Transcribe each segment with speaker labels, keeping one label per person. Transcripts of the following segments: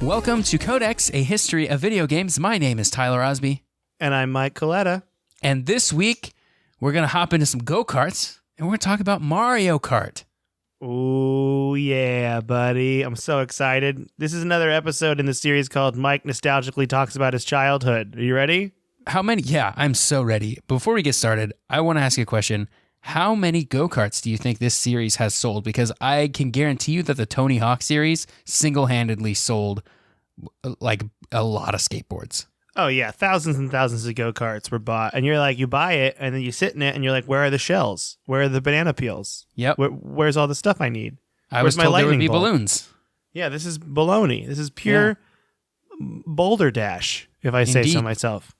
Speaker 1: Welcome to Codex, a history of video games. My name is Tyler Osby.
Speaker 2: And I'm Mike Coletta.
Speaker 1: And this week, we're going to hop into some go-karts, and we're going to talk about Mario Kart.
Speaker 2: Oh, yeah, buddy. I'm so excited. This is another episode in the series called Mike Nostalgically Talks About His Childhood. Are you ready?
Speaker 1: How many? Yeah, I'm so ready. Before we get started, I want to ask you a question. How many go-karts do you think this series has sold? Because I can guarantee you that the Tony Hawk series single-handedly sold like a lot of skateboards.
Speaker 2: Oh, yeah. Thousands and thousands of go-karts were bought. And you're like, you buy it, and then you sit in it, and you're like, where are the shells? Where are the banana peels?
Speaker 1: Yep.
Speaker 2: Where's all the stuff I need?
Speaker 1: I was told there would be balloons.
Speaker 2: Yeah, this is baloney. This is pure Boulder Dash, if I say so myself.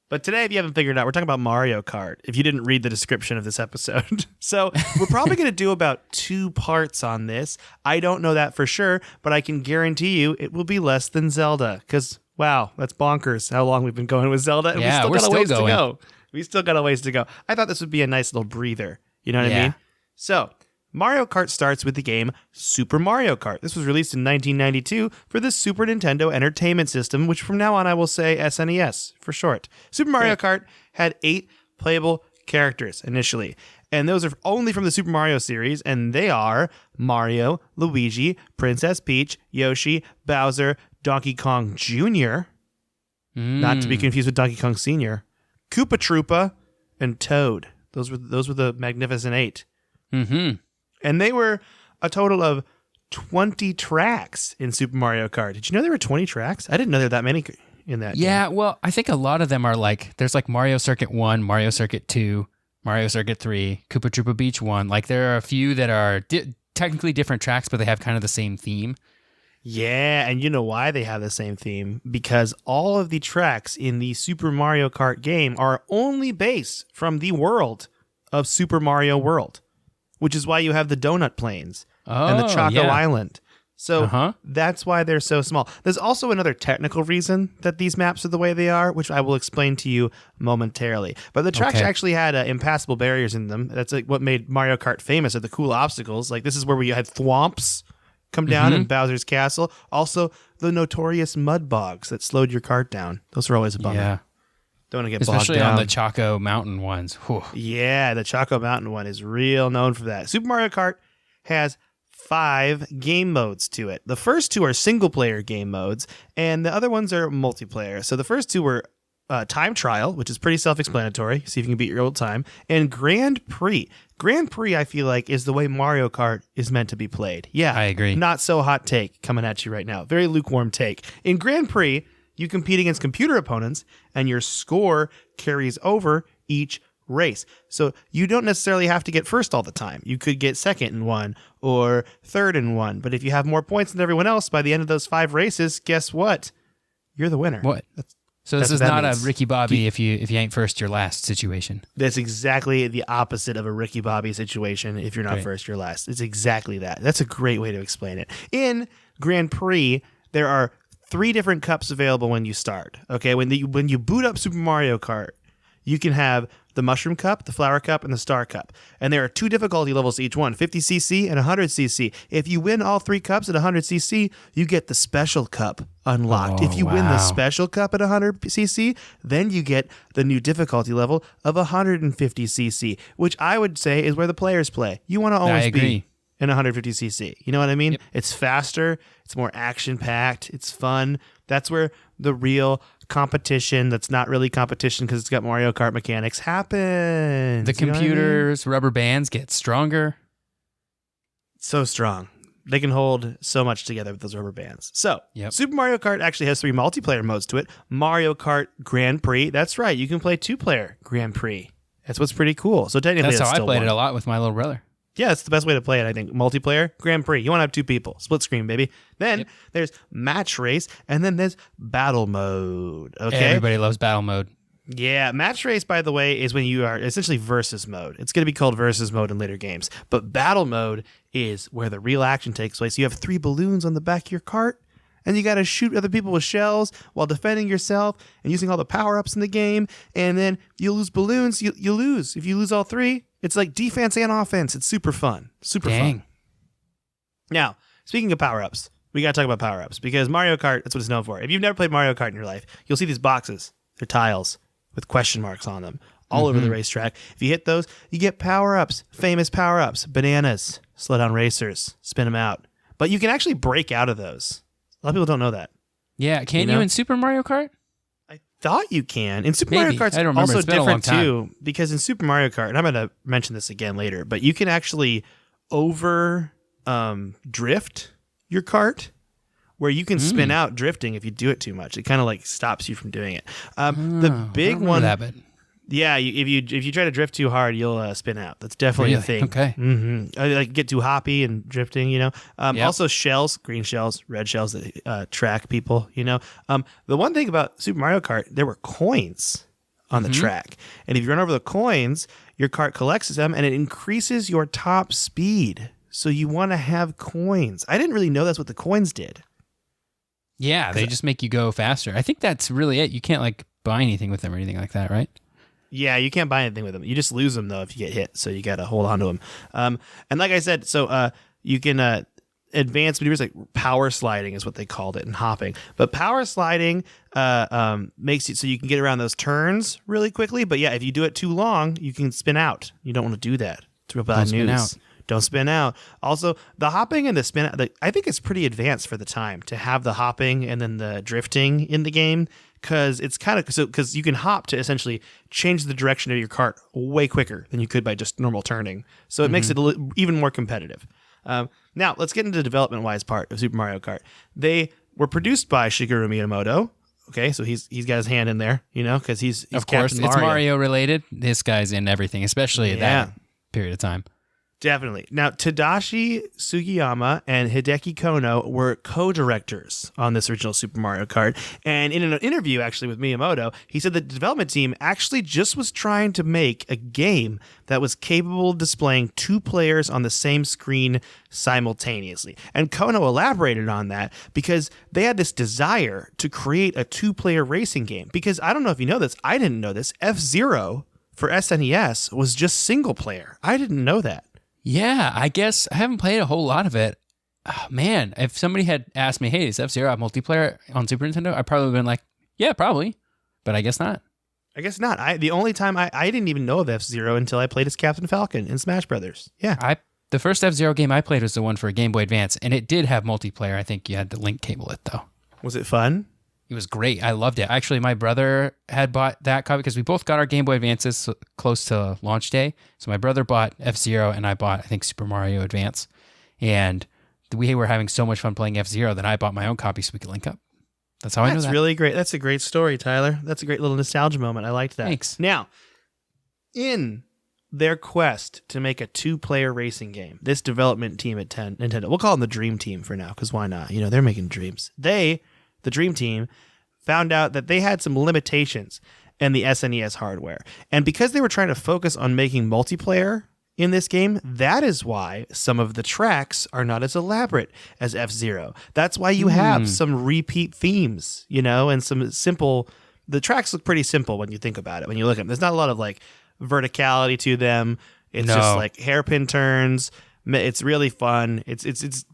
Speaker 2: But today, if you haven't figured it out, we're talking about Mario Kart, if you didn't read the description of this episode. So we're probably going to do about 2 parts on this. I don't know that for sure, but I can guarantee you it will be less than Zelda. Because, wow, that's bonkers how long we've been going with Zelda. And
Speaker 1: yeah,
Speaker 2: we still got a ways to go. We still got a ways to go. I thought this would be a nice little breather. You know what I mean? So Mario Kart starts with the game Super Mario Kart. This was released in 1992 for the Super Nintendo Entertainment System, which from now on I will say SNES for short. Super Mario Kart had 8 playable characters initially, and those are only from the Super Mario series, and they are Mario, Luigi, Princess Peach, Yoshi, Bowser, Donkey Kong Jr., not to be confused with Donkey Kong Sr., Koopa Troopa, and Toad. Those were the Magnificent 8.
Speaker 1: Mm-hmm.
Speaker 2: And they were a total of 20 tracks in Super Mario Kart. Did you know there were 20 tracks? I didn't know there were that many in that game.
Speaker 1: Well, I think a lot of them are like, there's like Mario Circuit 1, Mario Circuit 2, Mario Circuit 3, Koopa Troopa Beach 1. Like there are a few that are technically different tracks, but they have kind of the same theme.
Speaker 2: Yeah, and you know why they have the same theme? Because all of the tracks in the Super Mario Kart game are only based from the world of Super Mario World, which is why you have the donut plains and the Choco Island. So that's why they're so small. There's also another technical reason that these maps are the way they are, which I will explain to you momentarily. But the tracks actually had impassable barriers in them. That's like what made Mario Kart famous, are the cool obstacles. Like this is where we had thwomps come down in Bowser's Castle. Also, the notorious mud bogs that slowed your cart down. Those are always a bummer.
Speaker 1: Yeah.
Speaker 2: Don't want to get bogged down.
Speaker 1: Especially on the Choco Mountain ones. Whew.
Speaker 2: Yeah, the Choco Mountain one is real known for that. Super Mario Kart has 5 game modes to it. The first 2 are single-player game modes, and the other ones are multiplayer. So the first 2 were Time Trial, which is pretty self-explanatory. See if you can beat your old time. And Grand Prix. Grand Prix, I feel like, is the way Mario Kart is meant to be played. Yeah,
Speaker 1: I agree.
Speaker 2: Not so hot take coming at you right now. Very lukewarm take. In Grand Prix, you compete against computer opponents, and your score carries over each race. So you don't necessarily have to get first all the time. You could get second in one or third in one. But if you have more points than everyone else by the end of those 5 races, guess what? You're the winner.
Speaker 1: What? So this is not a Ricky Bobby if you ain't first, you're last situation.
Speaker 2: That's exactly the opposite of a Ricky Bobby situation. If you're not first, you're last. It's exactly that. That's a great way to explain it. In Grand Prix, there are 3 different cups available when you start. Okay, when you boot up Super Mario Kart, you can have the Mushroom Cup, the Flower Cup, and the Star Cup. And there are 2 difficulty levels to each one, 50cc and 100cc. If you win all 3 cups at 100cc, you get the Special Cup unlocked. If you win the Special Cup at 100cc, then you get the new difficulty level of 150cc, which I would say is where the players play. You want to always be in 150cc. You know what I mean? Yep. It's faster. It's more action-packed. It's fun. That's where the real competition that's not really competition because it's got Mario Kart mechanics happens.
Speaker 1: The computers, rubber bands get stronger.
Speaker 2: So strong. They can hold so much together with those rubber bands. So, Super Mario Kart actually has 3 multiplayer modes to it. Mario Kart Grand Prix. That's right. You can play 2-player Grand Prix. That's what's pretty cool. So technically
Speaker 1: that's how I played it a lot with my little brother.
Speaker 2: Yeah, it's the best way to play it, I think. Multiplayer, Grand Prix. You want to have 2 people. Split screen, baby. Then there's Match Race, and then there's Battle Mode. Okay?
Speaker 1: Everybody loves Battle Mode.
Speaker 2: Yeah, Match Race, by the way, is when you are essentially versus mode. It's going to be called versus mode in later games. But Battle Mode is where the real action takes place. You have 3 balloons on the back of your cart, and you got to shoot other people with shells while defending yourself and using all the power-ups in the game. And then you lose balloons, you lose. If you lose all 3, it's like defense and offense. It's super fun. Super fun. Now, speaking of power-ups, we got to talk about power-ups because Mario Kart, that's what it's known for. If you've never played Mario Kart in your life, you'll see these boxes. They're tiles with question marks on them all over the racetrack. If you hit those, you get power-ups, famous power-ups, bananas, slow down racers, spin them out. But you can actually break out of those. A lot of people don't know that.
Speaker 1: Yeah, can you in Super Mario Kart?
Speaker 2: I thought you can. In Super
Speaker 1: Maybe.
Speaker 2: Mario Kart's
Speaker 1: I don't remember.
Speaker 2: also
Speaker 1: It's been a long
Speaker 2: different too, because in Super Mario Kart, and I'm going to mention this again later, but you can actually over drift your kart, where you can spin out drifting if you do it too much. It kind of like stops you from doing it. The big one,
Speaker 1: that bit.
Speaker 2: Yeah, if you try to drift too hard, you'll spin out. That's definitely a thing.
Speaker 1: Okay.
Speaker 2: Like get too hoppy and drifting, Yep. Also shells, green shells, red shells that track people, The one thing about Super Mario Kart, there were coins on the track. And if you run over the coins, your kart collects them and it increases your top speed. So you want to have coins. I didn't really know that's what the coins did.
Speaker 1: Yeah, they just make you go faster. I think that's really it. You can't like buy anything with them or anything like that, right?
Speaker 2: Yeah, you can't buy anything with them. You just lose them, though, if you get hit. So you got to hold on to them. And like I said, so you can advance maneuvers like power sliding is what they called it and hopping. But power sliding makes it so you can get around those turns really quickly. But yeah, if you do it too long, you can spin out. You don't want to do that. It's real bad news. Don't spin out. Also, the hopping and the spin out, I think it's pretty advanced for the time to have the hopping and then the drifting in the game. Because it's kind of because you can hop to essentially change the direction of your kart way quicker than you could by just normal turning. So it makes it even more competitive. Now let's get into the development-wise part of Super Mario Kart. They were produced by Shigeru Miyamoto. Okay, so he's got his hand in there, because he's
Speaker 1: of course
Speaker 2: Captain Mario.
Speaker 1: It's Mario related. This guy's in everything, especially at that period of time.
Speaker 2: Definitely. Now, Tadashi Sugiyama and Hideki Kono were co-directors on this original Super Mario Kart. And in an interview, actually, with Miyamoto, he said the development team actually just was trying to make a game that was capable of displaying two players on the same screen simultaneously. And Kono elaborated on that because they had this desire to create a two-player racing game. Because I don't know if you know this, I didn't know this, F-Zero for SNES was just single player. I didn't know that.
Speaker 1: Yeah, I guess I haven't played a whole lot of it. Oh, man, if somebody had asked me, hey, is F-Zero a multiplayer on Super Nintendo? I'd probably been like, yeah, probably. But I guess not.
Speaker 2: I guess not. The only time I didn't even know of F-Zero until I played as Captain Falcon in Smash Brothers. Yeah.
Speaker 1: The first F-Zero game I played was the one for Game Boy Advance, and it did have multiplayer. I think you had to link cable it, though.
Speaker 2: Was it fun?
Speaker 1: It was great. I loved it. Actually, my brother had bought that copy because we both got our Game Boy Advances close to launch day. So my brother bought F-Zero and I bought, I think, Super Mario Advance. And we were having so much fun playing F-Zero that I bought my own copy so we could link up. That's how I know that.
Speaker 2: That's really great. That's a great story, Tyler. That's a great little nostalgia moment. I liked that.
Speaker 1: Thanks.
Speaker 2: Now, in their quest to make a two-player racing game, this development team at Nintendo, we'll call them the Dream Team for now because why not? They're making dreams. The Dream Team, found out that they had some limitations in the SNES hardware. And because they were trying to focus on making multiplayer in this game, that is why some of the tracks are not as elaborate as F-Zero. That's why you have some repeat themes, and some simple... The tracks look pretty simple when you think about it. When you look at them, there's not a lot of like verticality to them. It's just like hairpin turns. It's really fun.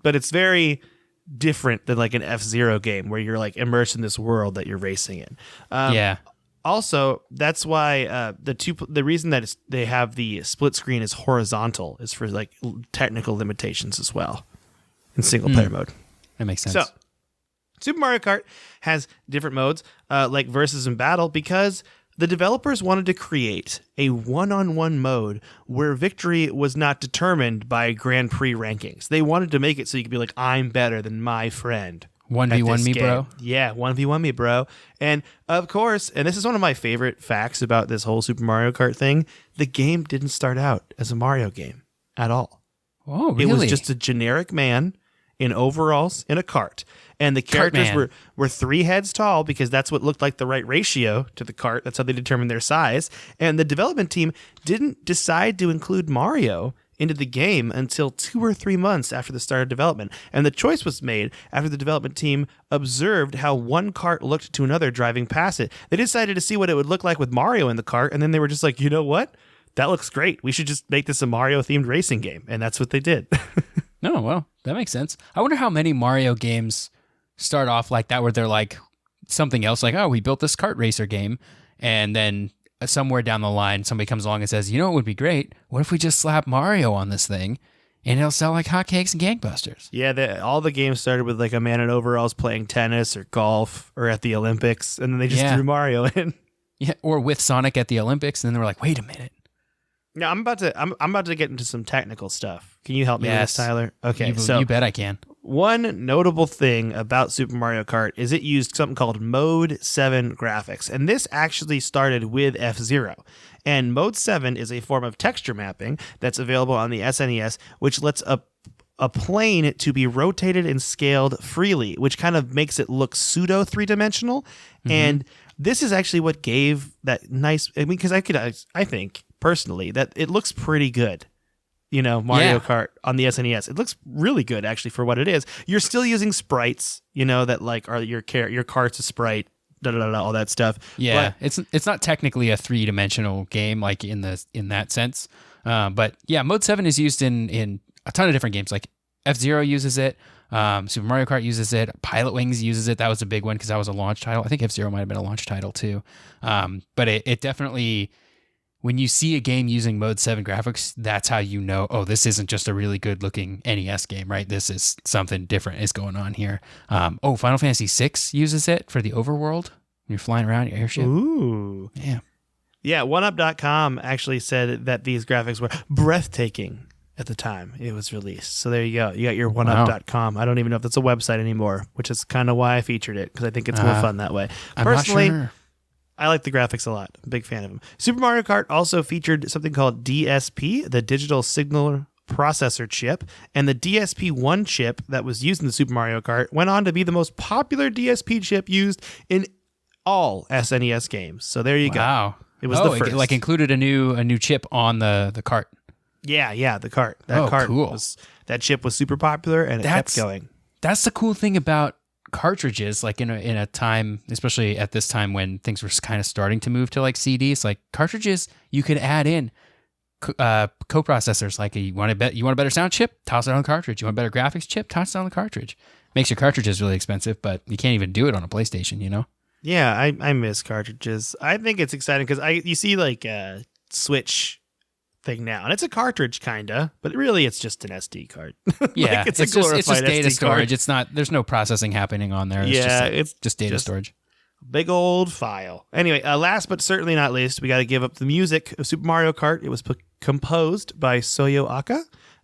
Speaker 2: But it's very different than like an F-Zero game where you're like immersed in this world that you're racing in. Also, that's why the reason that they have the split screen is horizontal is for like technical limitations as well in single player mode.
Speaker 1: That makes sense.
Speaker 2: So, Super Mario Kart has different modes like versus and battle because the developers wanted to create a one-on-one mode where victory was not determined by Grand Prix rankings. They wanted to make it so you could be like, I'm better than my friend.
Speaker 1: 1v1 me, bro?
Speaker 2: Yeah, 1v1 me, bro. And of course, and this is one of my favorite facts about this whole Super Mario Kart thing, the game didn't start out as a Mario game at all.
Speaker 1: Oh, really?
Speaker 2: It was just a generic man in overalls in a cart. And the characters were 3 heads tall because that's what looked like the right ratio to the cart. That's how they determined their size. And the development team didn't decide to include Mario into the game until 2 or 3 months after the start of development. And the choice was made after the development team observed how one cart looked to another driving past it. They decided to see what it would look like with Mario in the cart. And then they were just like, you know what? That looks great. We should just make this a Mario-themed racing game. And that's what they did.
Speaker 1: No, well, that makes sense. I wonder how many Mario games start off like that, where they're like something else, like, oh, we built this kart racer game, and then somewhere down the line, somebody comes along and says, you know, it would be great. What if we just slap Mario on this thing, and it'll sell like hotcakes and gangbusters?
Speaker 2: Yeah, all the games started with like a man in overalls playing tennis or golf or at the Olympics, and then they just threw Mario in.
Speaker 1: Yeah, or with Sonic at the Olympics, and then they were like, wait a minute.
Speaker 2: Now I'm about to get into some technical stuff. Can you help me with this, Tyler? Okay,
Speaker 1: you bet I can.
Speaker 2: One notable thing about Super Mario Kart is it used something called Mode 7 graphics, and this actually started with F-Zero. And Mode 7 is a form of texture mapping that's available on the SNES, which lets a plane to be rotated and scaled freely, which kind of makes it look pseudo three-dimensional. Mm-hmm. And this is actually what gave that nice... I mean, because I think, personally, that it looks pretty good. You know, Mario Kart on the SNES. It looks really good, actually, for what it is. You're still using sprites, you know, that like are your cart's a sprite, all that stuff.
Speaker 1: Yeah, but it's not technically a 3-dimensional game like in that sense. But yeah, Mode 7 is used in a ton of different games. Like F-Zero uses it. Super Mario Kart uses it. Pilot Wings uses it. That was a big one because that was a launch title. I think F-Zero might have been a launch title too. But it definitely... When you see a game using Mode 7 graphics, that's how you know, oh, this isn't just a really good looking NES game, right? This is something different is going on here. Final Fantasy VI uses it for the overworld when you're flying around your airship.
Speaker 2: Ooh.
Speaker 1: Yeah.
Speaker 2: Yeah, OneUp.com actually said that these graphics were breathtaking at the time it was released. So there you go. You got your OneUp.com. I don't even know if that's a website anymore, which is kind of why I featured it, because I think it's more fun that way. Personally,
Speaker 1: I'm not sure.
Speaker 2: I like the graphics a lot. I'm a big fan of them. Super Mario Kart also featured something called DSP, the Digital Signal Processor chip, and the DSP-1 chip that was used in the Super Mario Kart went on to be the most popular DSP chip used in all SNES games. So there you go.
Speaker 1: Wow.
Speaker 2: It was the first.
Speaker 1: It like included a new chip on the cart.
Speaker 2: Yeah, the cart. That chip was super popular, and it kept going.
Speaker 1: That's the cool thing about cartridges, like in a time, especially at this time when things were kind of starting to move to like CDs, like cartridges, you could add in co-processors. Like you want a better sound chip, toss it on the cartridge. You want a better graphics chip, toss it on the cartridge. Makes your cartridges really expensive, but you can't even do it on a PlayStation, you know?
Speaker 2: Yeah, I miss cartridges. I think it's exciting because you see like a Switch thing now, and it's a cartridge kinda, but really it's just an SD card.
Speaker 1: Yeah,
Speaker 2: it's just data
Speaker 1: storage. It's not. There's no processing happening on there. It's just data storage.
Speaker 2: Big old file. Anyway, last but certainly not least, we got to give up the music of Super Mario Kart. It was composed by Soyo Aka,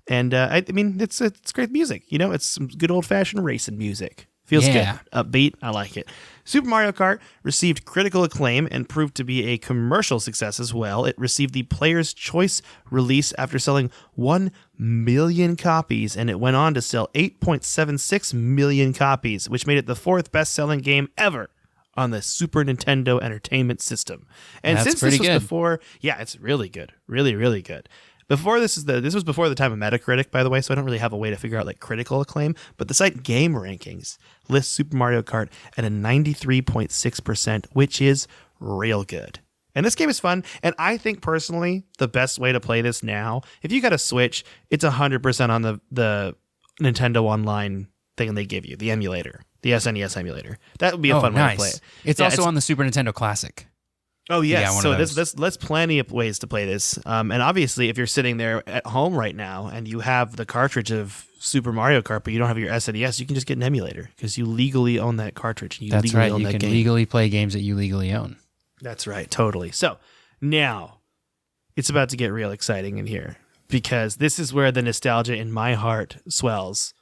Speaker 2: and I mean it's great music. You know, it's some good old fashioned racing music. Feels good, upbeat. I like it. Super Mario Kart received critical acclaim and proved to be a commercial success as well. It received the Player's Choice release after selling 1 million copies, and it went on to sell 8.76 million copies, which made it the 4th best-selling game ever on the Super Nintendo Entertainment System. And
Speaker 1: That's
Speaker 2: since this was
Speaker 1: good.
Speaker 2: before, it's really good, really, really good. Before this was before the time of Metacritic, by the way, so I don't really have a way to figure out like critical acclaim, but the site Game Rankings lists Super Mario Kart at a 93.6%, which is real good. And this game is fun, and I think personally the best way to play this now, if you got a Switch, it's 100% on the Nintendo Online thing they give you, the emulator, the SNES emulator. That would be a fun way to play it.
Speaker 1: It's also on the Super Nintendo Classic.
Speaker 2: Oh, yes. So there's plenty of ways to play this. And obviously, if you're sitting there at home right now and you have the cartridge of Super Mario Kart, but you don't have your SNES, you can just get an emulator because you legally own that cartridge. And
Speaker 1: That's right. You can legally play games that you legally own.
Speaker 2: That's right. Totally. So now it's about to get real exciting in here because this is where the nostalgia in my heart swells.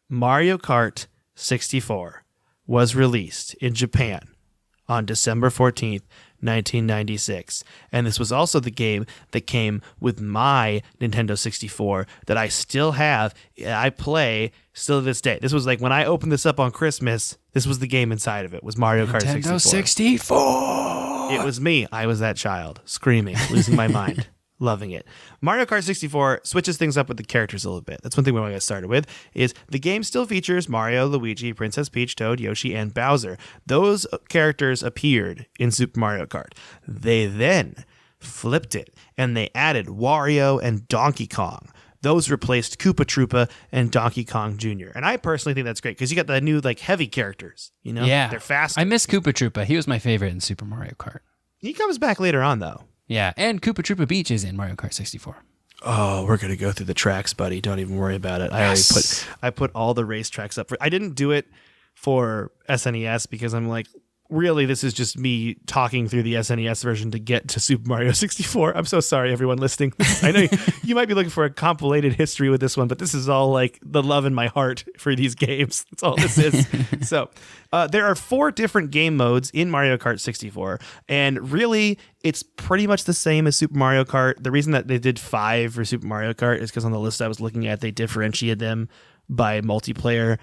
Speaker 2: Mario Kart 64 was released in Japan on December 14th, 1996. And this was also the game that came with my Nintendo 64 that I still have. I play still to this day. This was like when I opened this up on Christmas, this was the game inside of it, was Mario Kart 64.
Speaker 1: Nintendo 64!
Speaker 2: It was me. I was that child, screaming, losing my mind. Loving it. Mario Kart 64 switches things up with the characters a little bit. That's one thing we want to get started with, is the game still features Mario, Luigi, Princess Peach, Toad, Yoshi, and Bowser. Those characters appeared in Super Mario Kart. They then flipped it, and they added Wario and Donkey Kong. those replaced Koopa Troopa and Donkey Kong Jr. And I personally think that's great because you got the new like heavy characters. You know,
Speaker 1: Yeah.
Speaker 2: they're fast.
Speaker 1: I miss Koopa Troopa. He was my favorite in Super Mario Kart.
Speaker 2: He comes back later on though.
Speaker 1: Yeah, and Koopa Troopa Beach is in Mario Kart 64.
Speaker 2: Oh, we're gonna go through the tracks, buddy. Don't even worry about it. I put all the race tracks up. I didn't do it for SNES because I'm like, really, this is just me talking through the SNES version to get to Super Mario 64. I'm so sorry, everyone listening. I know you might be looking for a compilated history with this one, but this is all like the love in my heart for these games. That's all this is. So there are 4 different game modes in Mario Kart 64, and really, it's pretty much the same as Super Mario Kart. The reason that they did 5 for Super Mario Kart is because on the list I was looking at, they differentiated them by multiplayer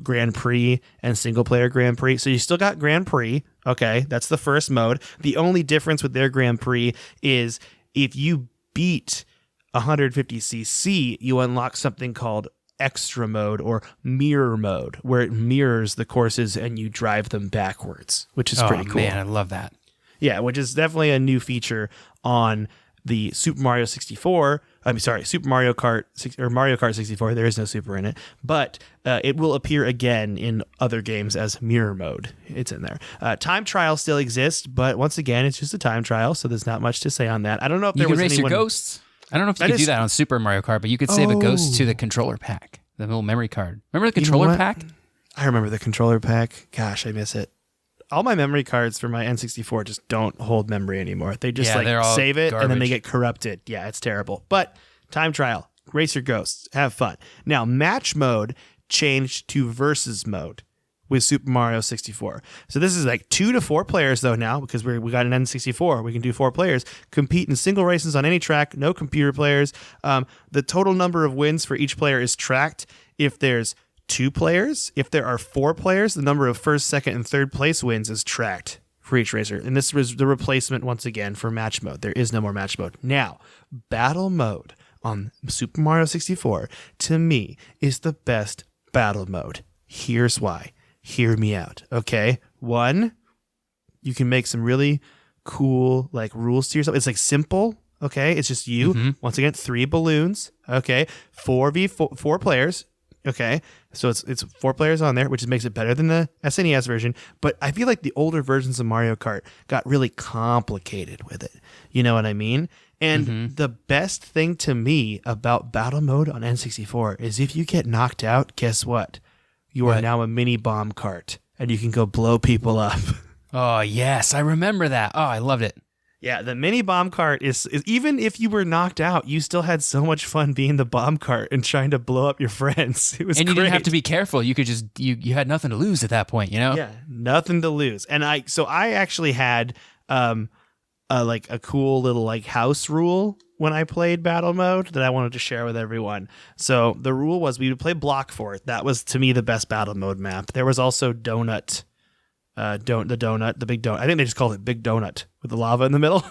Speaker 2: Grand Prix and single player Grand Prix. So you still got Grand Prix. Okay. That's the first mode. The only difference with their Grand Prix is if you beat 150cc, you unlock something called extra mode or mirror mode, where it mirrors the courses and you drive them backwards, which is pretty cool.
Speaker 1: Man, I love that.
Speaker 2: Yeah, which is definitely a new feature on the Super Mario 64. Super Mario Kart or Mario Kart 64. There is no Super in it, but it will appear again in other games as mirror mode. It's in there. Time trial still exists, but once again, it's just a time trial, so there's not much to say on that. I don't know if there was anyone... You can race
Speaker 1: your ghosts. I don't know if you could do that on Super Mario Kart, but you could save a ghost to the controller pack, the little memory card. Remember the controller pack?
Speaker 2: I remember the controller pack. Gosh, I miss it. All my memory cards for my N64 just don't hold memory anymore. They just save it and then they get corrupted. Yeah, it's terrible. But time trial, race your ghosts, have fun. Now, match mode changed to versus mode with Super Mario 64. So this is like 2 to 4 players though now, because we got an N64. We can do 4 players. Compete in single races on any track, no computer players. The total number of wins for each player is tracked. If there's 2 players. If there are 4 players, the number of first, second, and third place wins is tracked for each racer. And this was the replacement, once again, for match mode. There is no more match mode. Now, battle mode on Super Mario 64, to me, is the best battle mode. Here's why. Hear me out, okay? 1, you can make some really cool like rules to yourself. It's like simple, okay? It's just you. Mm-hmm. Once again, 3 balloons, okay? 4 players. Okay, so it's 4 players on there, which makes it better than the SNES version. But I feel like the older versions of Mario Kart got really complicated with it. You know what I mean? And the best thing to me about battle mode on N64 is if you get knocked out, guess what? You are now a mini bomb cart, and you can go blow people up.
Speaker 1: Oh, yes, I remember that. Oh, I loved it.
Speaker 2: Yeah, the mini bomb cart is even if you were knocked out, you still had so much fun being the bomb cart and trying to blow up your friends. It was
Speaker 1: and you
Speaker 2: great.
Speaker 1: Didn't have to be careful. You could just you had nothing to lose at that point, you know?
Speaker 2: Yeah, nothing to lose. And I actually had a cool little like house rule when I played battle mode that I wanted to share with everyone. So the rule was we would play Block Fort. That was to me the best battle mode map. There was also Donut. The big donut. I think they just called it Big Donut with the lava in the middle.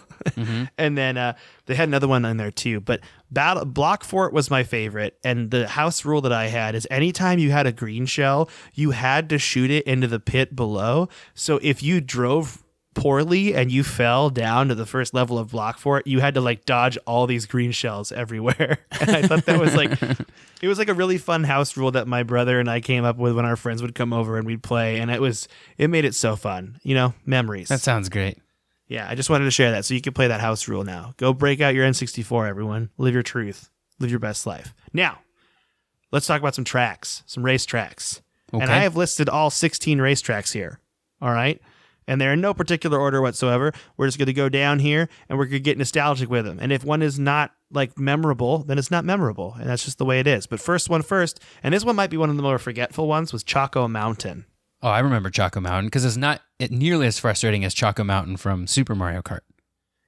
Speaker 2: And then they had another one in there too. But Block Fort was my favorite. And the house rule that I had is anytime you had a green shell, you had to shoot it into the pit below. So if you drove poorly and you fell down to the first level of Block Fort, you had to like dodge all these green shells everywhere. And I thought that was like it was like a really fun house rule that my brother and I came up with when our friends would come over and we'd play, and it made it so fun. You know, memories.
Speaker 1: That sounds great.
Speaker 2: Yeah, I just wanted to share that so you can play that house rule now. Go break out your N64, everyone. Live your truth. Live your best life. Now, let's talk about some tracks, some race tracks. Okay. And I have listed all 16 race tracks here. All right? And they're in no particular order whatsoever. We're just going to go down here and we're going to get nostalgic with them. And if one is not like memorable, then it's not memorable. And that's just the way it is. But first, and this one might be one of the more forgetful ones, was Choco Mountain.
Speaker 1: Oh, I remember Choco Mountain because it's not nearly as frustrating as Choco Mountain from Super Mario Kart.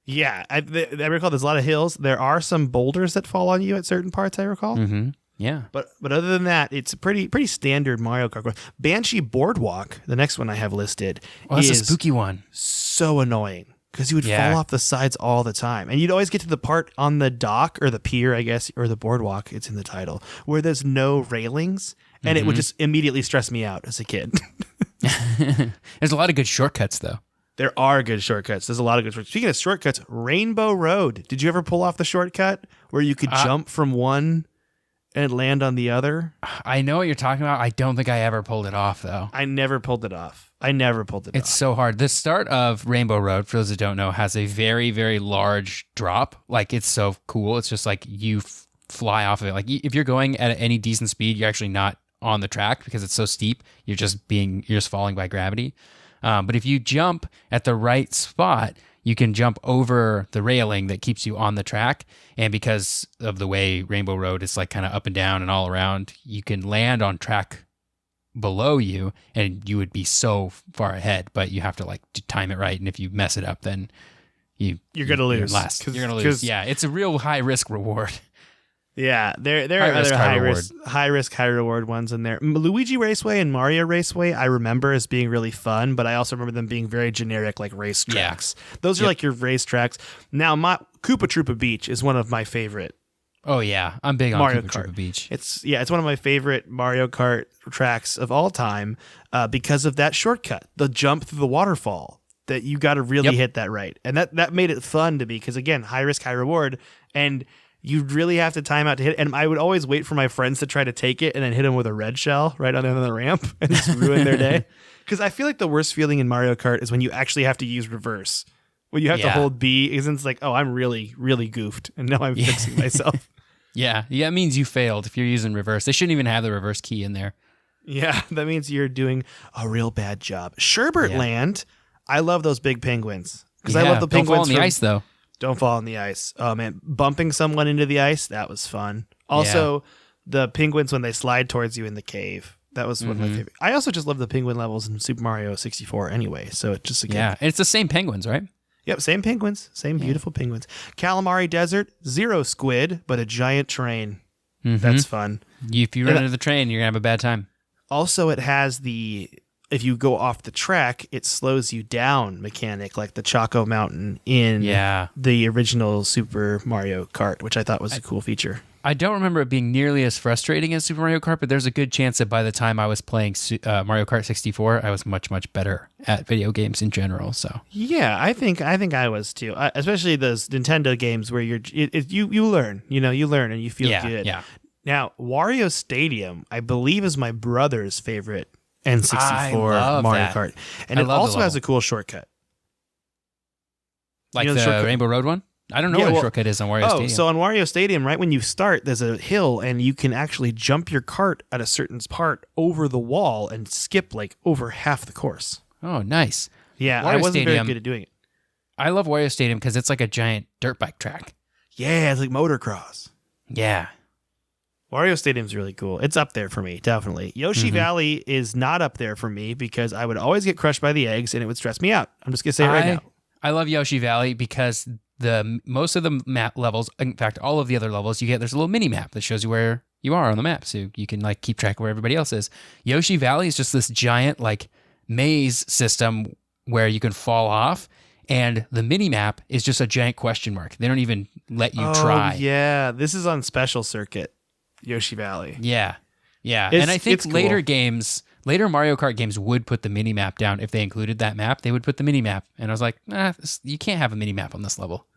Speaker 2: Yeah, I recall there's a lot of hills. There are some boulders that fall on you at certain parts, I recall.
Speaker 1: Mm-hmm. Yeah.
Speaker 2: But other than that, it's a pretty standard Mario Kart. Banshee Boardwalk, the next one I have listed,
Speaker 1: that's a spooky one.
Speaker 2: So annoying because you would fall off the sides all the time. And you'd always get to the part on the dock or the pier, I guess, or the boardwalk, it's in the title, where there's no railings. And it would just immediately stress me out as a kid.
Speaker 1: There's a lot of good shortcuts, though.
Speaker 2: There are good shortcuts. There's a lot of good shortcuts. Speaking of shortcuts, Rainbow Road. Did you ever pull off the shortcut where you could jump from one and land on the other?
Speaker 1: I know what you're talking about. I don't think I ever pulled it off, though.
Speaker 2: I never pulled it off.
Speaker 1: It's so hard. The start of Rainbow Road, for those that don't know, has a very, very large drop. Like, it's so cool. It's just like you fly off of it. Like, if you're going at any decent speed, you're actually not on the track because it's so steep. You're just falling by gravity. But if you jump at the right spot, you can jump over the railing that keeps you on the track. And because of the way Rainbow Road is like kind of up and down and all around, you can land on track below you and you would be so far ahead, but you have to like time it right. And if you mess it up, then you're going to
Speaker 2: lose.
Speaker 1: You're going to lose. Yeah, it's a real high risk reward.
Speaker 2: Yeah, there are other high risk, high reward ones in there. Luigi Raceway and Mario Raceway, I remember as being really fun, but I also remember them being very generic, like race tracks. Yeah. Those are like your race tracks. Now, Koopa Troopa Beach is one of my favorite.
Speaker 1: Oh yeah, I'm big on
Speaker 2: Mario
Speaker 1: Koopa
Speaker 2: Kart.
Speaker 1: Troopa Beach.
Speaker 2: It's one of my favorite Mario Kart tracks of all time because of that shortcut, the jump through the waterfall. That you got to really hit that right, and that made it fun to me because again, high risk, high reward, and you really have to time out to hit it. And I would always wait for my friends to try to take it and then hit them with a red shell right on the end of the ramp and just ruin their day. Because I feel like the worst feeling in Mario Kart is when you actually have to use reverse. When you have to hold B, isn't it's like, oh, I'm really, really goofed. And now I'm fixing myself.
Speaker 1: Yeah, it means you failed if you're using reverse. They shouldn't even have the reverse key in there.
Speaker 2: Yeah, that means you're doing a real bad job. Sherbert Land, I love those big penguins. Because I love the penguins.
Speaker 1: Don't fall on the ice, though.
Speaker 2: Don't fall on the ice. Oh, man. Bumping someone into the ice, that was fun. Also, the penguins when they slide towards you in the cave. That was one of my favorite. I also just love the penguin levels in Super Mario 64 anyway. So it's just, again.
Speaker 1: Yeah, and it's the same penguins, right?
Speaker 2: Yep, same penguins. Same beautiful penguins. Calamari Desert, 0 squid, but a giant train. That's fun.
Speaker 1: If you run into the train, you're going to have a bad time.
Speaker 2: Also, it has if you go off the track, it slows you down mechanic like the Choco Mountain in the original Super Mario Kart, which I thought was a cool feature.
Speaker 1: I don't remember it being nearly as frustrating as Super Mario Kart, but there's a good chance that by the time I was playing Mario Kart 64, I was much, much better at video games in general. So
Speaker 2: yeah, I think I was too, especially those Nintendo games where you learn, you learn and you feel good. Yeah. Now, Wario Stadium, I believe, is my brother's favorite N64 Mario Kart. And it also has a cool shortcut.
Speaker 1: Like the Rainbow Road one? I don't know what a shortcut is on Wario Stadium.
Speaker 2: So on Wario Stadium, right when you start, there's a hill and you can actually jump your cart at a certain part over the wall and skip like over half the course.
Speaker 1: Oh, nice.
Speaker 2: Yeah, I wasn't very good at doing it.
Speaker 1: I love Wario Stadium because it's like a giant dirt bike track.
Speaker 2: Yeah, it's like motocross.
Speaker 1: Yeah.
Speaker 2: Wario Stadium's really cool. It's up there for me, definitely. Yoshi Valley is not up there for me because I would always get crushed by the eggs and it would stress me out. I'm just going to say it right now.
Speaker 1: I love Yoshi Valley because most of the map levels, in fact, all of the other levels, there's a little mini map that shows you where you are on the map, so you can like keep track of where everybody else is. Yoshi Valley is just this giant like maze system where you can fall off, and the mini map is just a giant question mark. They don't even let you try.
Speaker 2: Yeah, this is on special circuit, Yoshi Valley.
Speaker 1: Yeah, and I think later Mario Kart games would put the mini map down. If they included that map, they would put the mini map. And I was like, you can't have a mini map on this level.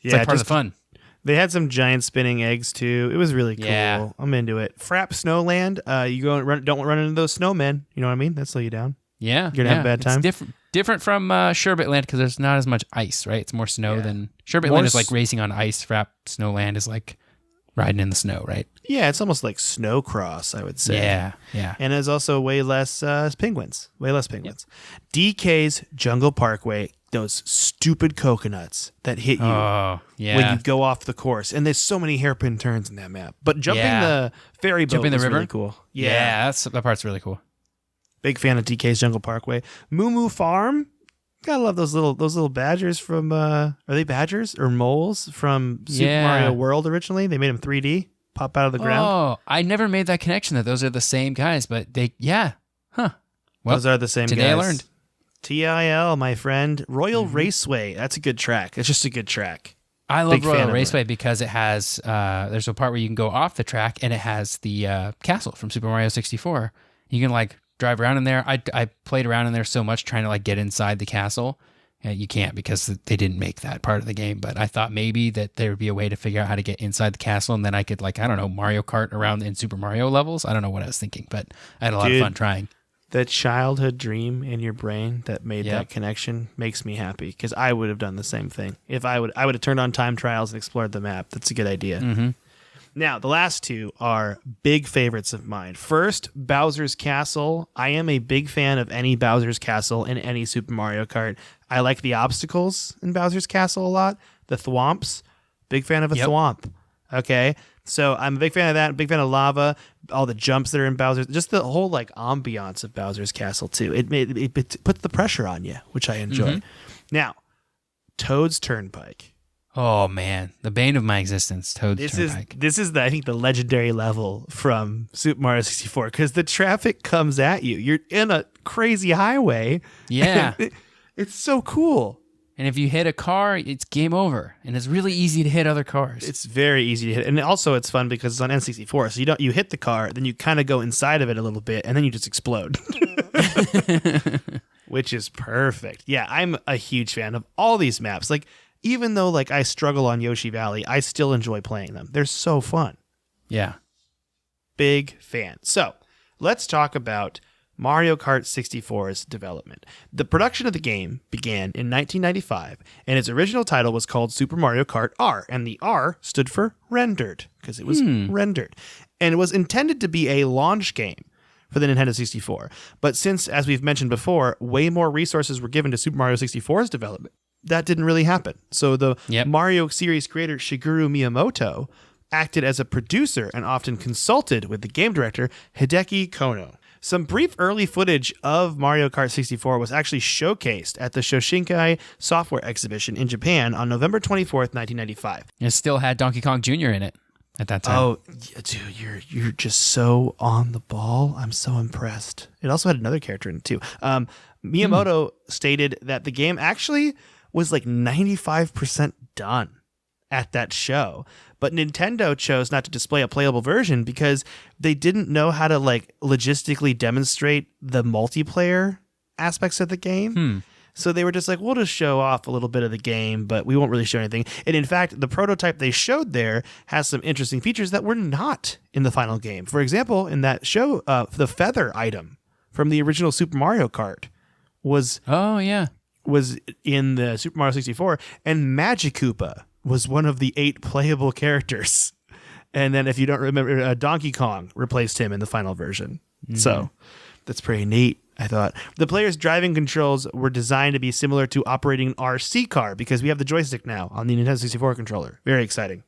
Speaker 1: It's like part of the fun.
Speaker 2: They had some giant spinning eggs too. It was really cool. Yeah. I'm into it. Frap Snowland. You don't run into those snowmen. You know what I mean? That slow you down.
Speaker 1: Yeah.
Speaker 2: You're going to have a bad time.
Speaker 1: It's different from Sherbet Land because there's not as much ice, right? It's more snow than... Sherbet Land is like racing on ice. Frap Snowland is like riding in the snow, right?
Speaker 2: Yeah, it's almost like snowcross, I would say.
Speaker 1: Yeah.
Speaker 2: And there's also way less penguins. Way less penguins. Yep. DK's Jungle Parkway, those stupid coconuts that hit you when you go off the course. And there's so many hairpin turns in that map. But jumping the ferry boat was really cool.
Speaker 1: Yeah, that part's really cool.
Speaker 2: Big fan of DK's Jungle Parkway. Moo Moo Farm. Gotta love those little badgers from are they badgers or moles from Super Mario World originally? They made them 3D, pop out of the ground.
Speaker 1: Oh, I never made that connection that those are the same guys, but Well,
Speaker 2: those are the same guys.
Speaker 1: Today I learned.
Speaker 2: TIL, my friend. Royal Raceway. That's a good track. It's just a good track.
Speaker 1: I love Royal Raceway because it has there's a part where you can go off the track and it has the castle from Super Mario 64. You can like drive around in there. I played around in there so much trying to like get inside the castle You can't because they didn't make that part of the game. But I thought maybe that there would be a way to figure out how to get inside the castle, and then I could, like, I don't know, Mario Kart around in Super Mario levels. I don't know what I was thinking, but I had a lot of fun trying.
Speaker 2: The childhood dream in your brain that made that connection makes me happy, because I would have done the same thing. If I would have turned on time trials and explored the map. That's a good idea.
Speaker 1: Mm-hmm.
Speaker 2: Now, the last two are big favorites of mine. First, Bowser's Castle. I am a big fan of any Bowser's Castle in any Super Mario Kart. I like the obstacles in Bowser's Castle a lot. The thwomps. Big fan of a thwomp. Okay? So I'm a big fan of that. Big fan of lava. All the jumps that are in Bowser's. Just the whole like ambiance of Bowser's Castle, too. It puts the pressure on you, which I enjoy. Mm-hmm. Now, Toad's Turnpike.
Speaker 1: Oh man, the bane of my existence, Toad's Turnpike.
Speaker 2: This is I think the legendary level from Super Mario 64, because the traffic comes at you. You're in a crazy highway.
Speaker 1: Yeah,
Speaker 2: it's so cool.
Speaker 1: And if you hit a car, it's game over, and it's really easy to hit other cars.
Speaker 2: It's very easy to hit, and also it's fun because it's on N64. So you hit the car, then you kind of go inside of it a little bit, and then you just explode. Which is perfect. Yeah, I'm a huge fan of all these maps. Like, even though like I struggle on Yoshi Valley, I still enjoy playing them. They're so fun.
Speaker 1: Yeah.
Speaker 2: Big fan. So let's talk about Mario Kart 64's development. The production of the game began in 1995, and its original title was called Super Mario Kart R, and the R stood for rendered, because it was rendered. And it was intended to be a launch game for the Nintendo 64. But since, as we've mentioned before, way more resources were given to Super Mario 64's development, that didn't really happen. So the Mario series creator Shigeru Miyamoto acted as a producer and often consulted with the game director Hideki Kono. Some brief early footage of Mario Kart 64 was actually showcased at the Shoshinkai Software Exhibition in Japan on November 24th, 1995.
Speaker 1: It still had Donkey Kong Jr. in it at that time.
Speaker 2: Oh, dude, you're just so on the ball. I'm so impressed. It also had another character in it too. Miyamoto stated that the game actually was like 95% done at that show, but Nintendo chose not to display a playable version because they didn't know how to like logistically demonstrate the multiplayer aspects of the game. So they were just like, we'll just show off a little bit of the game, but we won't really show anything. And in fact, the prototype they showed there has some interesting features that were not in the final game. For example, in that show, the feather item from the original Super Mario Kart was in the Super Mario 64, and Magikoopa was one of the 8 playable characters. And then if you don't remember, Donkey Kong replaced him in the final version. So that's pretty neat, I thought. The player's driving controls were designed to be similar to operating an RC car, because we have the joystick now on the Nintendo 64 controller. Very exciting.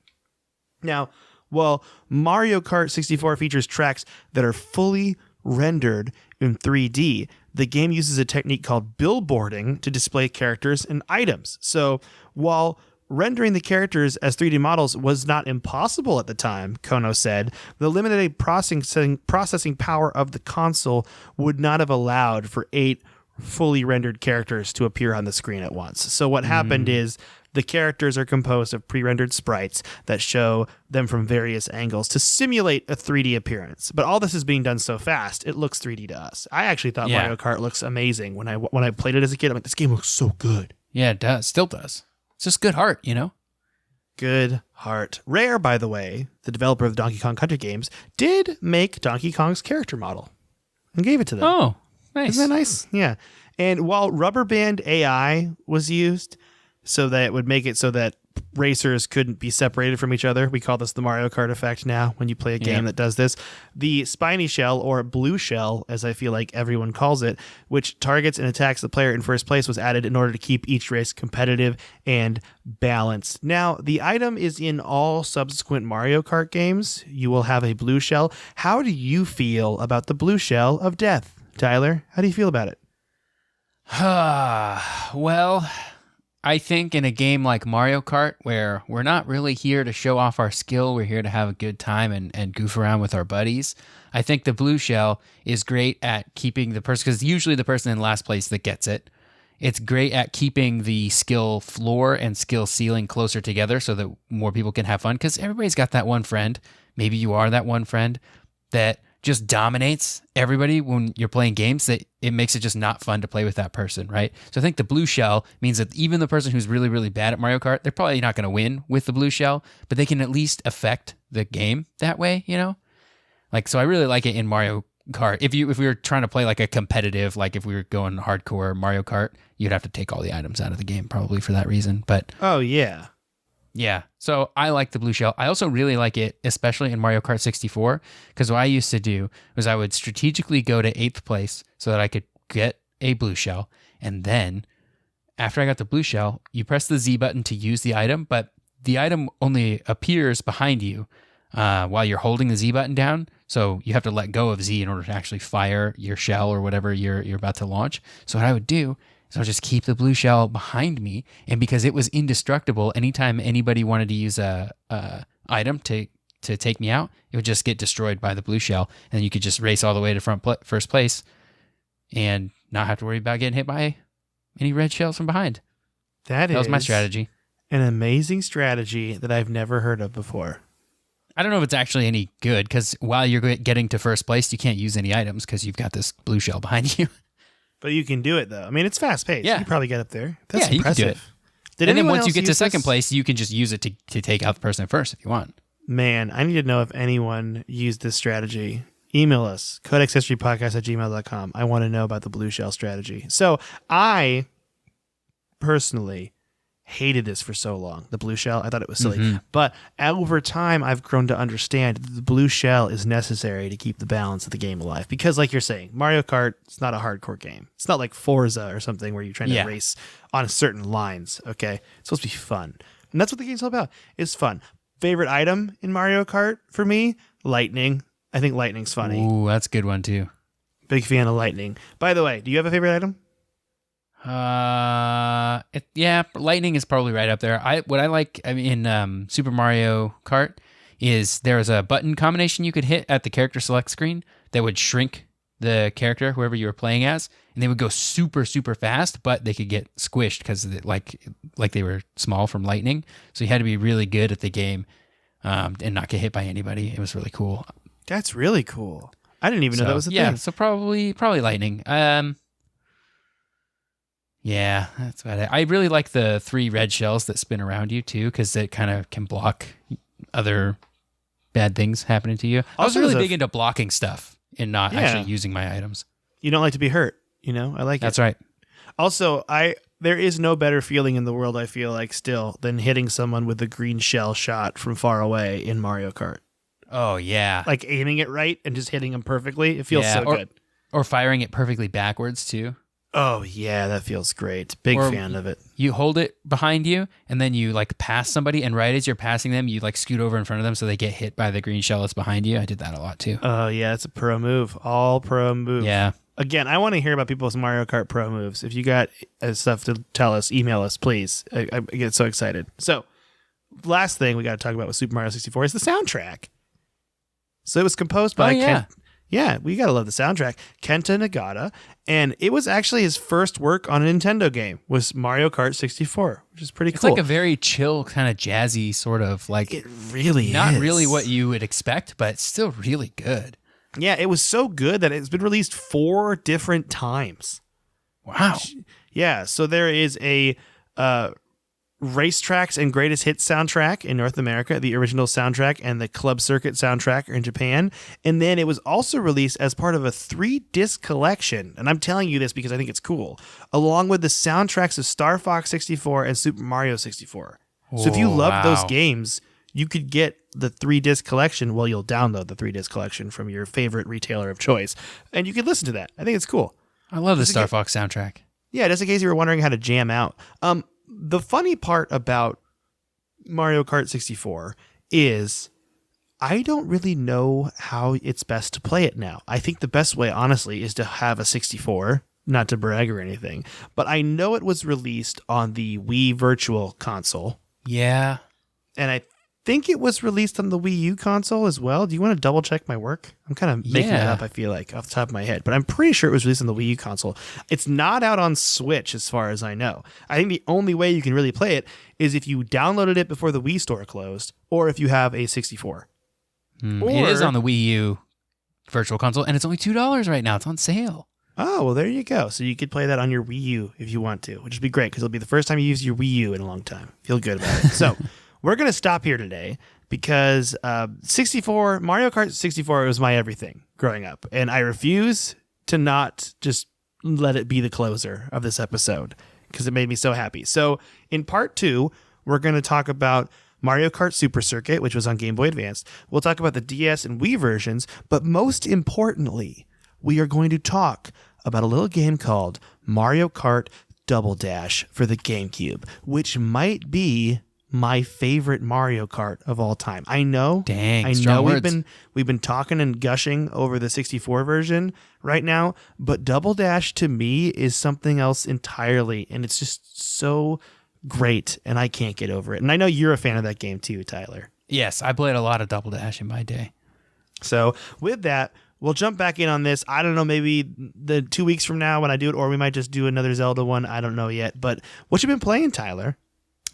Speaker 2: Now, while Mario Kart 64 features tracks that are fully rendered in 3D, the game uses a technique called billboarding to display characters and items. So while rendering the characters as 3D models was not impossible at the time, Kono said, the limited processing power of the console would not have allowed for 8 fully rendered characters to appear on the screen at once. So what happened is the characters are composed of pre-rendered sprites that show them from various angles to simulate a 3D appearance. But all this is being done so fast, it looks 3D to us. I actually thought Mario Kart looks amazing when I played it as a kid. I'm like, this game looks so good.
Speaker 1: Yeah, it does. Still does. It's just good heart, you know?
Speaker 2: Good heart. Rare, by the way, the developer of Donkey Kong Country games, did make Donkey Kong's character model and gave it to them.
Speaker 1: Oh, nice.
Speaker 2: Isn't that nice? Yeah. And while rubber band AI was used so that it would make it so that racers couldn't be separated from each other, we call this the Mario Kart effect now when you play a game that does this. The spiny shell, or blue shell, as I feel like everyone calls it, which targets and attacks the player in first place, was added in order to keep each race competitive and balanced. Now, the item is in all subsequent Mario Kart games. You will have a blue shell. How do you feel about the blue shell of death, Tyler? How do you feel about it?
Speaker 1: Well, I think in a game like Mario Kart, where we're not really here to show off our skill, we're here to have a good time and goof around with our buddies, I think the blue shell is great at keeping the person, because usually the person in last place that gets it. It's great at keeping the skill floor and skill ceiling closer together so that more people can have fun, because everybody's got that one friend, maybe you are that one friend, that just dominates everybody when you're playing games, that it makes it just not fun to play with that person, right? So I think the blue shell means that even the person who's really, really bad at Mario Kart, they're probably not going to win with the blue shell, but they can at least affect the game that way, you know? Like, so I really like it in Mario Kart. If we were trying to play like a competitive, like if we were going hardcore Mario Kart, you'd have to take all the items out of the game probably for that reason. But
Speaker 2: oh yeah.
Speaker 1: Yeah, so I like the blue shell. I also really like it, especially in Mario Kart 64, because what I used to do was I would strategically go to 8th place so that I could get a blue shell. And then after I got the blue shell, you press the Z button to use the item, but the item only appears behind you while you're holding the Z button down. So you have to let go of Z in order to actually fire your shell or whatever you're about to launch. So what I would do, so I'll just keep the blue shell behind me, and because it was indestructible, anytime anybody wanted to use a item to take me out, it would just get destroyed by the blue shell, and then you could just race all the way to first place, and not have to worry about getting hit by any red shells from behind. That was my strategy.
Speaker 2: An amazing strategy that I've never heard of before.
Speaker 1: I don't know if it's actually any good, because while you're getting to first place, you can't use any items because you've got this blue shell behind you.
Speaker 2: But you can do it, though. I mean, it's fast-paced.
Speaker 1: Yeah.
Speaker 2: You can probably get up there. That's impressive.
Speaker 1: You can do it. And then once you get to second place, you can just use it to take out the person at first if you want.
Speaker 2: Man, I need to know if anyone used this strategy. Email us, codexhistorypodcast@gmail.com. I want to know about the blue shell strategy. So I personally hated this for so long, the blue shell. I thought it was silly. Mm-hmm. But over time, I've grown to understand that the blue shell is necessary to keep the balance of the game alive. Because like you're saying, Mario Kart, it's not a hardcore game. It's not like Forza or something where you're trying to race on certain lines, okay? It's supposed to be fun. And that's what the game's all about. It's fun. Favorite item in Mario Kart for me? Lightning. I think lightning's funny.
Speaker 1: Ooh, that's a good one too.
Speaker 2: Big fan of lightning. By the way, do you have a favorite item?
Speaker 1: Lightning is probably right up there. What I like in Super Mario Kart is there's a button combination you could hit at the character select screen that would shrink the character, whoever you were playing as, and they would go super, super fast, but they could get squished because like they were small from lightning. So you had to be really good at the game and not get hit by anybody. It was really cool.
Speaker 2: That's really cool. I didn't even know that was a thing.
Speaker 1: Yeah, so probably lightning. Yeah, that's about it. I really like the 3 red shells that spin around you too, because it kind of can block other bad things happening to you. I was really big into blocking stuff and not actually using my items.
Speaker 2: You don't like to be hurt, you know? I like it.
Speaker 1: That's right.
Speaker 2: Also, there is no better feeling in the world, I feel like, still, than hitting someone with a green shell shot from far away in Mario Kart.
Speaker 1: Oh, yeah.
Speaker 2: Like aiming it right and just hitting them perfectly. It feels so good.
Speaker 1: Or firing it perfectly backwards too.
Speaker 2: Oh, yeah, that feels great. Big fan of it.
Speaker 1: You hold it behind you, and then you like pass somebody, and right as you're passing them, you like scoot over in front of them so they get hit by the green shell that's behind you. I did that a lot too.
Speaker 2: Oh, yeah, it's a pro move. All pro move.
Speaker 1: Yeah.
Speaker 2: Again, I want to hear about people's Mario Kart pro moves. If you got stuff to tell us, email us, please. I get so excited. So, last thing we got to talk about with Super Mario 64 is the soundtrack. So, it was composed by Ken. Yeah, we got to love the soundtrack. Kenta Nagata. And it was actually his first work on a Nintendo game, was Mario Kart 64, which is pretty cool.
Speaker 1: It's like a very chill, kind of jazzy sort of like...
Speaker 2: It really
Speaker 1: not
Speaker 2: is.
Speaker 1: Not really what you would expect, but it's still really good.
Speaker 2: Yeah, it was so good that it's been released 4 different times.
Speaker 1: Wow.
Speaker 2: Yeah, so there is a Racetracks and Greatest Hits soundtrack in North America, the original soundtrack, and the Club Circuit soundtrack in Japan. And then it was also released as part of a 3-disc collection. And I'm telling you this because I think it's cool, along with the soundtracks of Star Fox 64 and Super Mario 64. So if you love those games, you could get the 3-disc collection. Well, you'll download the 3-disc collection from your favorite retailer of choice, and you could listen to that. I think it's cool.
Speaker 1: I love the Star Fox soundtrack.
Speaker 2: Yeah, just in case you were wondering how to jam out. The funny part about Mario Kart 64 is I don't really know how it's best to play it now. I think the best way, honestly, is to have a 64, not to brag or anything, but I know it was released on the Wii Virtual Console.
Speaker 1: Yeah.
Speaker 2: And I think it was released on the Wii U console as well. Do you want to double check my work? I'm kind of making that up, I feel like, off the top of my head. But I'm pretty sure it was released on the Wii U console. It's not out on Switch as far as I know. I think the only way you can really play it is if you downloaded it before the Wii store closed or if you have a 64.
Speaker 1: It is on the Wii U Virtual Console, and it's only $2 right now. It's on sale.
Speaker 2: Oh, well, there you go. So you could play that on your Wii U if you want to, which would be great because it'll be the first time you use your Wii U in a long time. Feel good about it. So we're going to stop here today because Mario Kart 64 was my everything growing up, and I refuse to not just let it be the closer of this episode because it made me so happy. So in part 2, we're going to talk about Mario Kart Super Circuit, which was on Game Boy Advance. We'll talk about the DS and Wii versions, but most importantly, we are going to talk about a little game called Mario Kart Double Dash for the GameCube, which might be my favorite Mario Kart of all time. I know.
Speaker 1: Dang,
Speaker 2: I
Speaker 1: strong
Speaker 2: know
Speaker 1: words.
Speaker 2: we've been talking and gushing over the 64 version right now, but Double Dash to me is something else entirely, and it's just so great, and I can't get over it. And I know you're a fan of that game too, Tyler.
Speaker 1: Yes, I played a lot of Double Dash in my day.
Speaker 2: So with that, we'll jump back in on this. I don't know, maybe the 2 weeks from now when I do it, or we might just do another Zelda one. I don't know yet. But what you been playing, Tyler?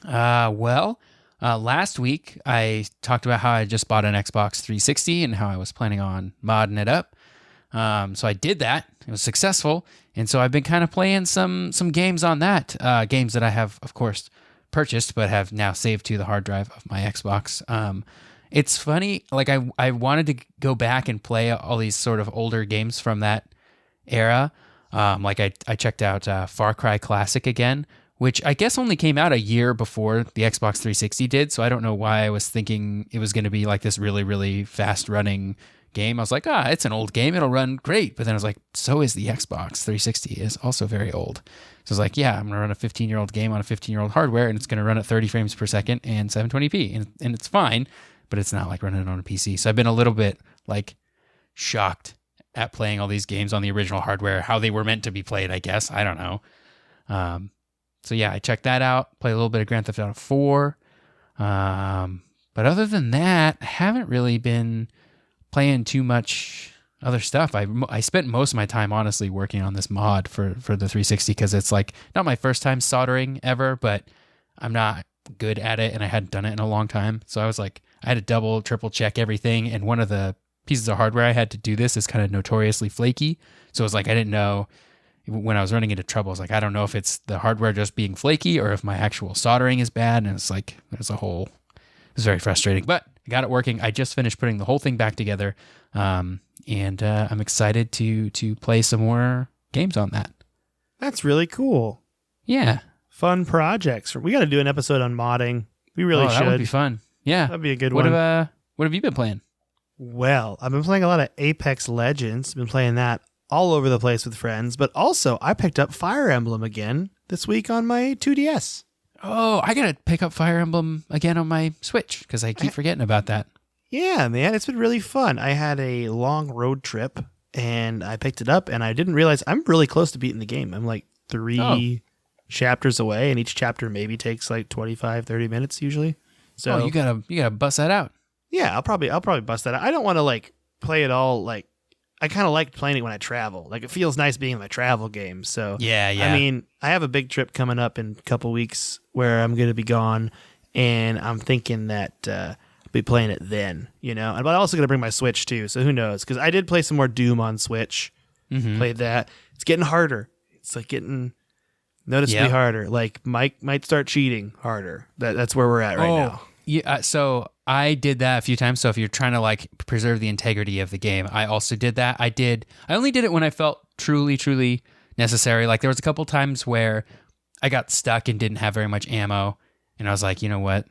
Speaker 1: Last week I talked about how I just bought an Xbox 360 and how I was planning on modding it up. So I did that. It was successful. And so I've been kind of playing some games on that. Games that I have, of course, purchased, but have now saved to the hard drive of my Xbox. It's funny, like I wanted to go back and play all these sort of older games from that era. Like I checked out Far Cry Classic again, which I guess only came out a year before the Xbox 360 did. So I don't know why I was thinking it was going to be like this really, really fast running game. I was like, it's an old game. It'll run great. But then I was like, so is the Xbox 360 is also very old. So I was like, yeah, I'm going to run a 15-year-old game on a 15-year-old hardware, and it's going to run at 30 frames per second and 720p. And it's fine, but it's not like running it on a PC. So I've been a little bit like shocked at playing all these games on the original hardware, how they were meant to be played, I guess. I don't know. So yeah, I checked that out, played a little bit of Grand Theft Auto 4. But other than that, I haven't really been playing too much other stuff. I spent most of my time, honestly, working on this mod for the 360 because it's like not my first time soldering ever, but I'm not good at it and I hadn't done it in a long time. So I was like, I had to double, triple check everything. And one of the pieces of hardware I had to do this is kind of notoriously flaky. So it was like, I didn't know when I was running into trouble. I was like, I don't know if it's the hardware just being flaky or if my actual soldering is bad. And it's like, it was very frustrating, but I got it working. I just finished putting the whole thing back together. And I'm excited to play some more games on that.
Speaker 2: That's really cool.
Speaker 1: Yeah.
Speaker 2: Fun projects. We got to do an episode on modding. We really should.
Speaker 1: That would be fun. Yeah.
Speaker 2: That'd be a good one.
Speaker 1: What have you been playing?
Speaker 2: Well, I've been playing a lot of Apex Legends. Been playing that all over the place with friends, but also I picked up Fire Emblem again this week on my 2DS.
Speaker 1: Oh, I got to pick up Fire Emblem again on my Switch because I keep forgetting about that.
Speaker 2: Yeah, man, it's been really fun. I had a long road trip and I picked it up and I didn't realize I'm really close to beating the game. I'm like 3 chapters away and each chapter maybe takes like 25, 30 minutes usually. So
Speaker 1: you gotta bust that out.
Speaker 2: Yeah, I'll probably bust that out. I don't want to like play it all like I kind of like playing it when I travel. Like it feels nice being in my travel game. So
Speaker 1: yeah.
Speaker 2: I mean, I have a big trip coming up in a couple weeks where I'm going to be gone, and I'm thinking that I'll be playing it then, you know. But I'm also going to bring my Switch too. So who knows? Because I did play some more Doom on Switch. Mm-hmm. Played that. It's getting harder. It's like getting noticeably harder. Like Mike might start cheating harder. That's where we're at right now.
Speaker 1: Yeah. So I did that a few times. So if you're trying to like preserve the integrity of the game, I also did that. I only did it when I felt truly, truly necessary. Like there was a couple times where I got stuck and didn't have very much ammo, and I was like, you know what,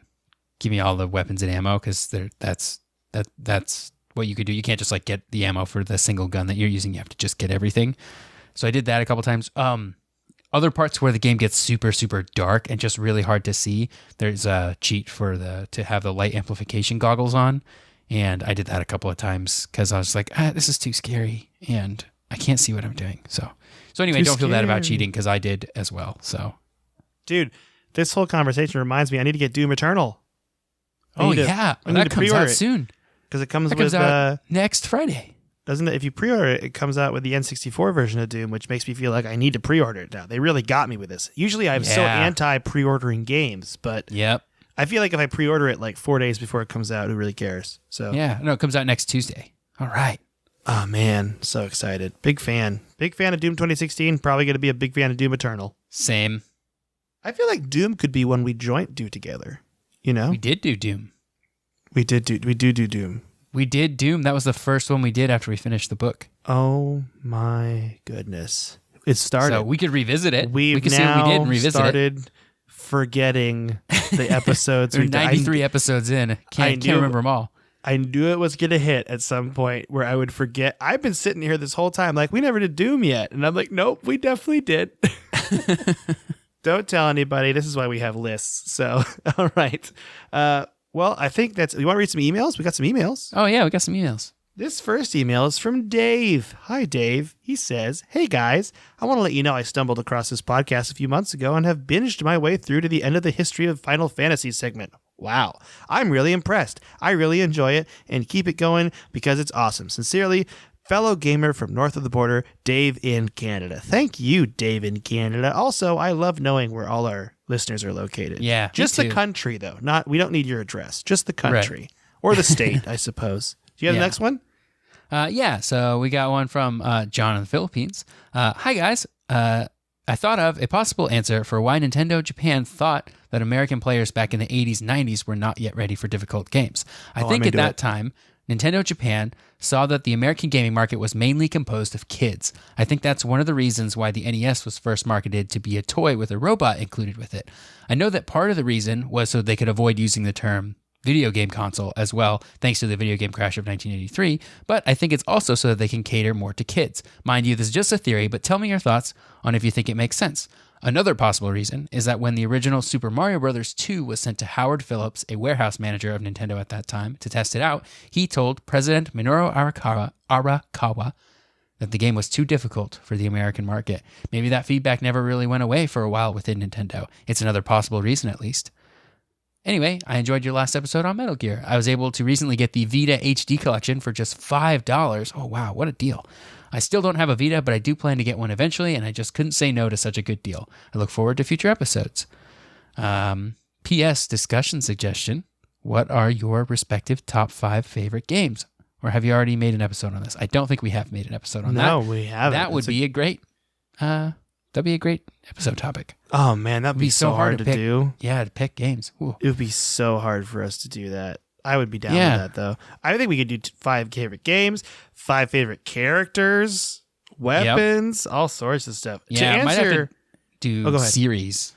Speaker 1: give me all the weapons and ammo because that's what you could do. You can't just like get the ammo for the single gun that you're using. You have to just get everything. So I did that a couple times. Other parts where the game gets super, super dark and just really hard to see, there's a cheat to have the light amplification goggles on. And I did that a couple of times because I was like, this is too scary and I can't see what I'm doing. So anyway, don't feel bad about cheating because I did as well. So,
Speaker 2: dude, this whole conversation reminds me I need to get Doom Eternal.
Speaker 1: That comes out soon
Speaker 2: because it comes
Speaker 1: next Friday.
Speaker 2: Doesn't it? If you pre-order it, it comes out with the N64 version of Doom, which makes me feel like I need to pre-order it now. They really got me with this. Usually I'm so anti-pre-ordering games, but I feel like if I pre-order it like 4 days before it comes out, who really cares? So
Speaker 1: yeah, no, it comes out next Tuesday. All right.
Speaker 2: Oh, man. So excited. Big fan. Big fan of Doom 2016. Probably going to be a big fan of Doom Eternal.
Speaker 1: Same.
Speaker 2: I feel like Doom could be one we joint do together. You know?
Speaker 1: We did do Doom.
Speaker 2: We do Doom.
Speaker 1: We did Doom. That was the first one we did after we finished the book.
Speaker 2: Oh, my goodness. It started.
Speaker 1: So we could revisit it.
Speaker 2: We
Speaker 1: could
Speaker 2: now
Speaker 1: see what we did and revisit
Speaker 2: started forgetting the episodes.
Speaker 1: We're 93 episodes in. Can't remember them all.
Speaker 2: I knew it was going to hit at some point where I would forget. I've been sitting here this whole time like, we never did Doom yet. And I'm like, nope, we definitely did. Don't tell anybody. This is why we have lists. So, all right. Well, I think you want to read some emails? We got some emails.
Speaker 1: Oh, yeah, we got some emails.
Speaker 2: This first email is from Dave. Hi, Dave. He says, hey, guys, I want to let you know I stumbled across this podcast a few months ago and have binged my way through to the end of the History of Final Fantasy segment. Wow. I'm really impressed. I really enjoy it and keep it going because it's awesome. Sincerely, fellow gamer from north of the border, Dave in Canada. Thank you, Dave in Canada. Also, I love knowing where all our listeners are located.
Speaker 1: Yeah,
Speaker 2: just the country, though. We don't need your address. Just the country. Right. Or the state, I suppose. Do you have the next one?
Speaker 1: Yeah, so we got one from John in the Philippines. Hi, guys. I thought of a possible answer for why Nintendo Japan thought that American players back in the 80s, 90s were not yet ready for difficult games. I think at that time, Nintendo Japan saw that the American gaming market was mainly composed of kids. I think that's one of the reasons why the NES was first marketed to be a toy with a robot included with it. I know that part of the reason was so they could avoid using the term video game console as well, thanks to the video game crash of 1983, but I think it's also so that they can cater more to kids. Mind you, this is just a theory, but tell me your thoughts on if you think it makes sense. Another possible reason is that when the original Super Mario Bros. 2 was sent to Howard Phillips, a warehouse manager of Nintendo at that time, to test it out, he told President Minoru Arakawa that the game was too difficult for the American market. Maybe that feedback never really went away for a while within Nintendo. It's another possible reason, at least. Anyway, I enjoyed your last episode on Metal Gear. I was able to recently get the Vita HD collection for just $5. Oh, wow, what a deal. I still don't have a Vita, but I do plan to get one eventually, and I just couldn't say no to such a good deal. I look forward to future episodes. P.S. Discussion suggestion. What are your respective top 5 favorite games? Or have you already made an episode on this? I don't think we have made an episode on that.
Speaker 2: No, we haven't.
Speaker 1: That would be a great... That'd be a great episode topic.
Speaker 2: Oh, man, that'd be so hard to do.
Speaker 1: Yeah, to pick games. Ooh.
Speaker 2: It would be so hard for us to do that. I would be down with that, though. I think we could do 5 favorite games, 5 favorite characters, weapons, all sorts of stuff.
Speaker 1: Yeah,
Speaker 2: to answer,
Speaker 1: might have to do series.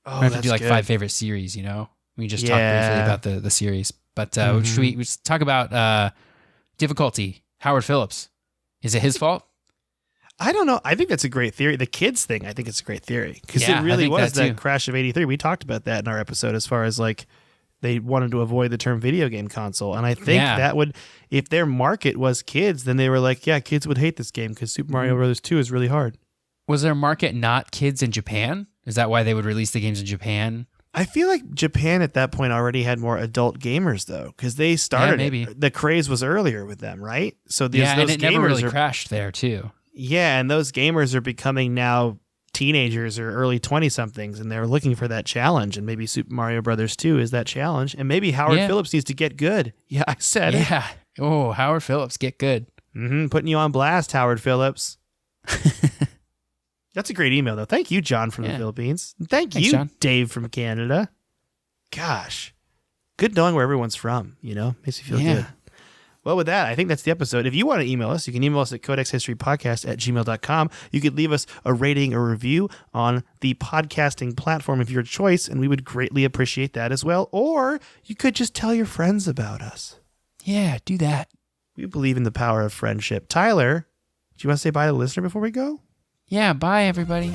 Speaker 2: Oh,
Speaker 1: might have to do like 5 favorite series, you know? We just talk briefly about the series. But should we talk about difficulty? Howard Phillips. Is it his fault?
Speaker 2: I don't know. I think that's a great theory. The kids thing, I think it's a great theory. Because it really was that crash of 83. We talked about that in our episode as far as like they wanted to avoid the term video game console. And I think that would, if their market was kids, then they were like, yeah, kids would hate this game because Super Mario Bros. 2 is really hard.
Speaker 1: Was their market not kids in Japan? Is that why they would release the games in Japan?
Speaker 2: I feel like Japan at that point already had more adult gamers, though, because they started it. The craze was earlier with them, right? So those
Speaker 1: and it
Speaker 2: gamers
Speaker 1: never really crashed there, too.
Speaker 2: Yeah, and those gamers are becoming now teenagers or early 20-somethings, and they're looking for that challenge, and maybe Super Mario Brothers 2 is that challenge, and maybe Howard Phillips needs to get good. Yeah, I said it.
Speaker 1: Yeah. Oh, Howard Phillips, get good.
Speaker 2: Putting you on blast, Howard Phillips. That's a great email, though. Thank you, John from the Philippines. Thanks, you, John. Dave from Canada. Gosh, good knowing where everyone's from, you know? Makes you feel good. Well, with that, I think that's the episode. If you want to email us, you can email us at codexhistorypodcast@gmail.com. You could leave us a rating or review on the podcasting platform of your choice, and we would greatly appreciate that as well. Or you could just tell your friends about us.
Speaker 1: Yeah, do that.
Speaker 2: We believe in the power of friendship. Tyler, do you want to say bye to the listener before we go?
Speaker 1: Yeah, bye, everybody.